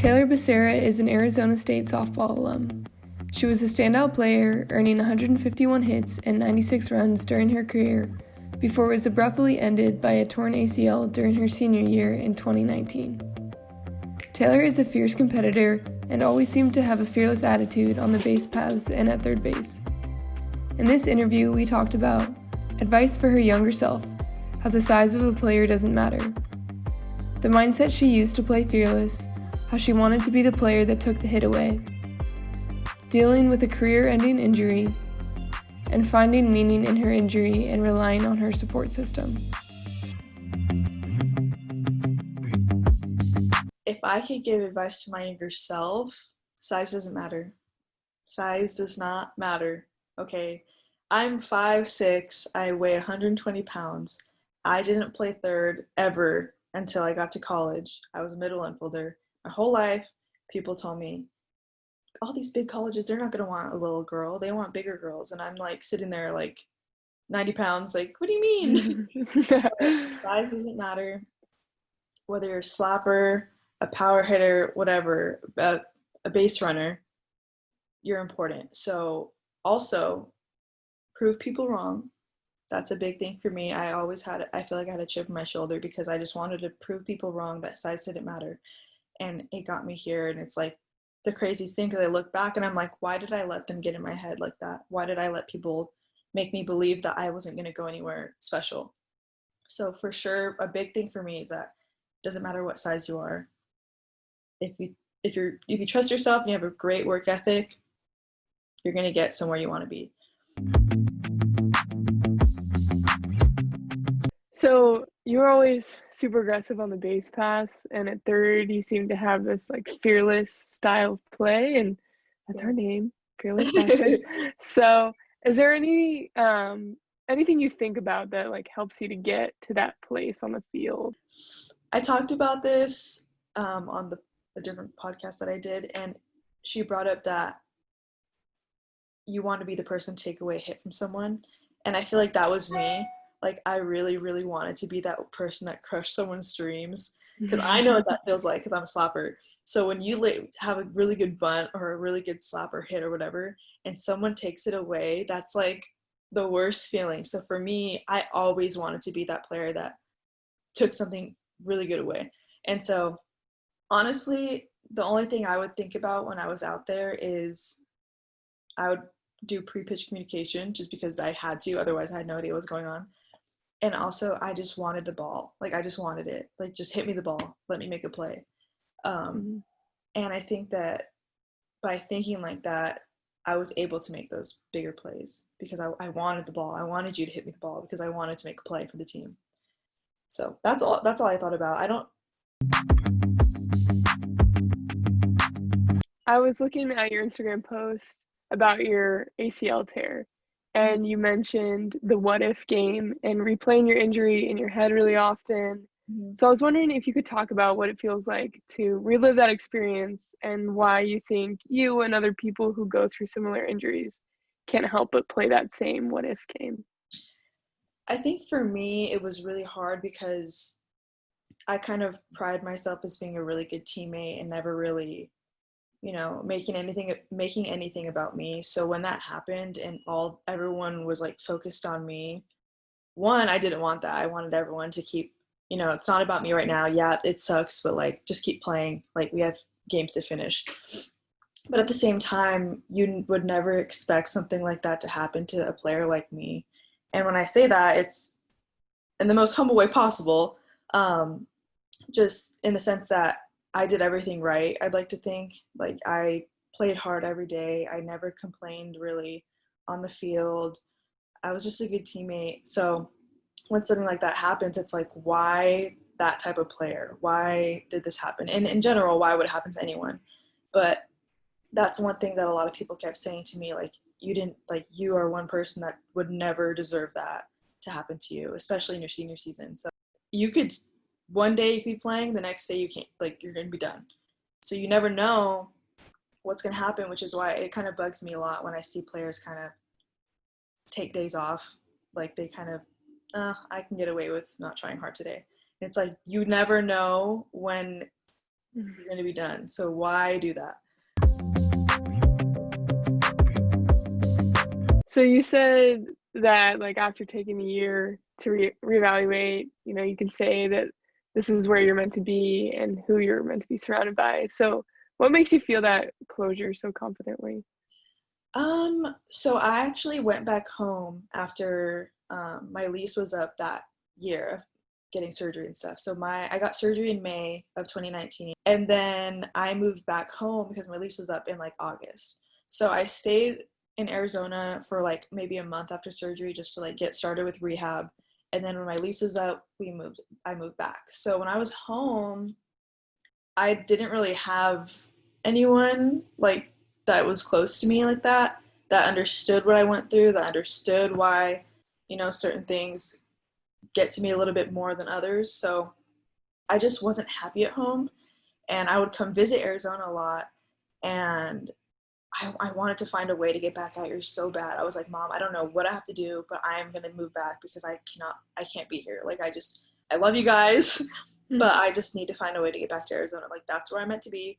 Taylor Becerra is an Arizona State softball alum. She was a standout player, earning 151 hits and 96 runs during her career before it was abruptly ended by a torn ACL during her senior year in 2019. Taylor is a fierce competitor and always seemed to have a fearless attitude on the base paths and at third base. In this interview, we talked about advice for her younger self, how the size of a player doesn't matter, the mindset she used to play fearless, how she wanted to be the player that took the hit away, dealing with a career-ending injury, and finding meaning in her injury and relying on her support system. If I could give advice to my younger self, size doesn't matter. Size does not matter, okay? I'm 5'6", I weigh 120 pounds. I didn't play third ever until I got to college. I was a middle infielder. My whole life, people told me, all these big colleges, they're not going to want a little girl. They want bigger girls. And I'm like sitting there like 90 pounds, like, what do you mean? Size doesn't matter. Whether you're a slapper, a power hitter, whatever, a base runner, you're important. So also prove people wrong. That's a big thing for me. I feel like I had a chip on my shoulder because I just wanted to prove people wrong that size didn't matter. And it got me here. And it's like the craziest thing because I look back and I'm like, why did I let them get in my head like that? Why did I let people make me believe that I wasn't going to go anywhere special? So for sure, a big thing for me is that it doesn't matter what size you are. If you trust yourself and you have a great work ethic, you're going to get somewhere you want to be. So you were always super aggressive on the base pass, and at third you seem to have this like fearless style of play, and that's her name, fearless style. So is there anything you think about that like helps you to get to that place on the field? I talked about this on a different podcast that I did, and she brought up that you want to be the person to take away a hit from someone, and I feel like that was me. Like, I really, really wanted to be that person that crushed someone's dreams because I know what that feels like because I'm a slapper. So when you have a really good bunt or a really good slapper hit or whatever, and someone takes it away, that's like the worst feeling. So for me, I always wanted to be that player that took something really good away. And so honestly, the only thing I would think about when I was out there is I would do pre-pitch communication just because I had to. Otherwise, I had no idea what was going on. And also, I just wanted the ball. Like, I just wanted it. Like, just hit me the ball. Let me make a play. And I think that by thinking like that, I was able to make those bigger plays because I wanted the ball. I wanted you to hit me the ball because I wanted to make a play for the team. So that's all I thought about. I was looking at your Instagram post about your ACL tear, and you mentioned the what if game and replaying your injury in your head really often. So I was wondering if you could talk about what it feels like to relive that experience and why you think you and other people who go through similar injuries can't help but play that same what if game. I think for me, it was really hard because I kind of pride myself as being a really good teammate and never really, making anything about me. So when that happened and everyone was like focused on me, one, I didn't want that. I wanted everyone to keep, it's not about me right now. Yeah, it sucks, but like just keep playing. Like, we have games to finish. But at the same time, you would never expect something like that to happen to a player like me. And when I say that, it's in the most humble way possible, just in the sense that I did everything right. I'd like to think, like, I played hard every day. I never complained really on the field. I was just a good teammate. So when something like that happens, it's like, why that type of player? Why did this happen? And in general, why would it happen to anyone? But that's one thing that a lot of people kept saying to me, like, you are one person that would never deserve that to happen to you, especially in your senior season. So one day you could be playing, the next day you can't, like, you're going to be done. So you never know what's going to happen, which is why it kind of bugs me a lot when I see players kind of take days off. Like, they kind of, I can get away with not trying hard today. And it's like, you never know when you're going to be done. So why do that? So you said that like after taking a year to reevaluate, you know, you can say that this is where you're meant to be and who you're meant to be surrounded by. So what makes you feel that closure so confidently? So I actually went back home after my lease was up that year of getting surgery and stuff. So I got surgery in May of 2019, and then I moved back home because my lease was up in like August. So I stayed in Arizona for like maybe a month after surgery just to like get started with rehab. And then when my lease was up, I moved back. So when I was home, I didn't really have anyone like that was close to me like that understood what I went through, that understood why, you know, certain things get to me a little bit more than others. So I just wasn't happy at home, and I would come visit Arizona a lot, and I wanted to find a way to get back out here so bad. I was like, Mom, I don't know what I have to do, but I'm going to move back because I can't be here. Like, I love you guys, but I just need to find a way to get back to Arizona. Like, that's where I'm meant to be.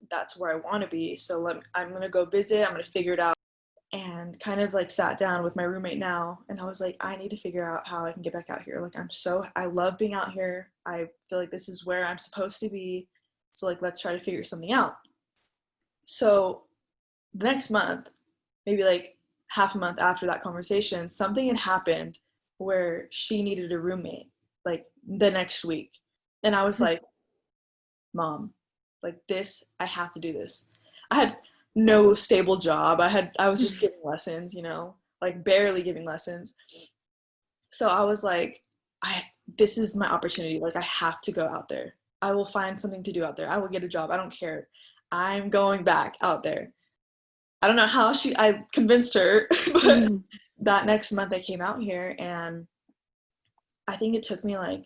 That's where I want to be. So I'm going to go visit. I'm going to figure it out. And kind of like sat down with my roommate now, and I was like, I need to figure out how I can get back out here. Like, I love being out here. I feel like this is where I'm supposed to be. So like, let's try to figure something out. So the next month, maybe like half a month after that conversation, something had happened where she needed a roommate like the next week. And I was like, Mom, like this, I have to do this. I had no stable job. I was just giving lessons, you know, like barely giving lessons. So I was like, this is my opportunity. Like, I have to go out there. I will find something to do out there. I will get a job. I don't care. I'm going back out there. I don't know how I convinced her, but that next month I came out here, and I think it took me like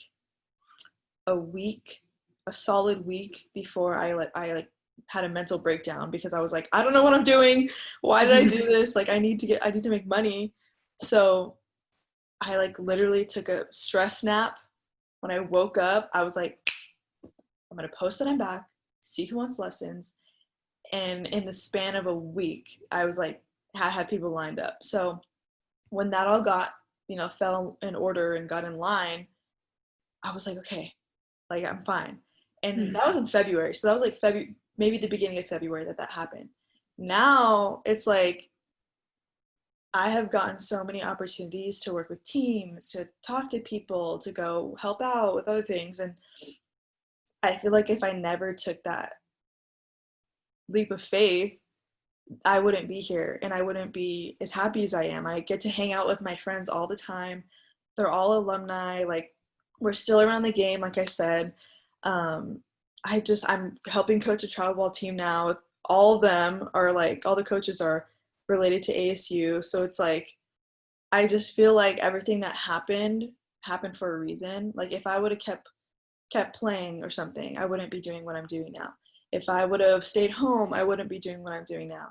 a solid week before I had a mental breakdown, because I was like, I don't know what I'm doing. Why did I do this? Like, I need to make money. So I like literally took a stress nap. When I woke up, I was like, I'm going to post that I'm back, see who wants lessons. And in the span of a week, I was like, I had people lined up. So when that all got, you know, fell in order and got in line, I was like, okay, like I'm fine. And that was in February. So that was like maybe the beginning of February that happened. Now it's like, I have gotten so many opportunities to work with teams, to talk to people, to go help out with other things. And I feel like if I never took that leap of faith, I wouldn't be here, and I wouldn't be as happy as I am. I get to hang out with my friends all the time. They're all alumni. Like, we're still around the game, like I said. I'm helping coach a travel ball team now. All of them are like, all the coaches are related to ASU. So it's like, I just feel like everything that happened for a reason. Like, if I would have kept playing or something, I wouldn't be doing what I'm doing now. If I would have stayed home, I wouldn't be doing what I'm doing now.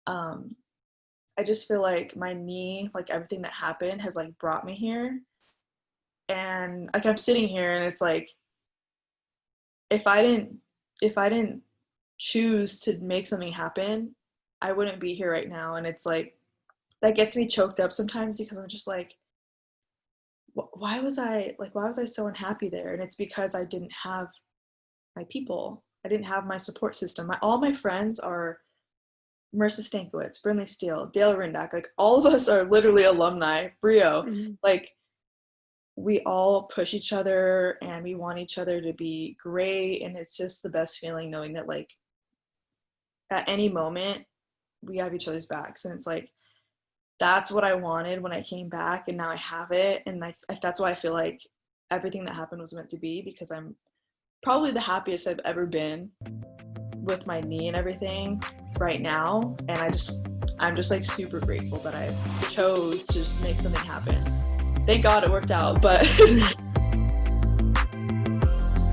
I just feel like my knee, like everything that happened has like brought me here. And like, I'm sitting here and it's like, if I didn't choose to make something happen, I wouldn't be here right now. And it's like, that gets me choked up sometimes, because I'm just like, why was I so unhappy there? And it's because I didn't have my people. I didn't have my support system. All my friends are Marissa Stankiewicz, Brinley Steele, Dale Rindak. Like, all of us are literally alumni. Brio. Like, we all push each other and we want each other to be great. And it's just the best feeling knowing that, like, at any moment we have each other's backs. And it's like, that's what I wanted when I came back, and now I have it. And that's why I feel like everything that happened was meant to be, because I'm probably the happiest I've ever been with my knee and everything right now. And I'm just like super grateful that I chose to just make something happen. Thank God it worked out, but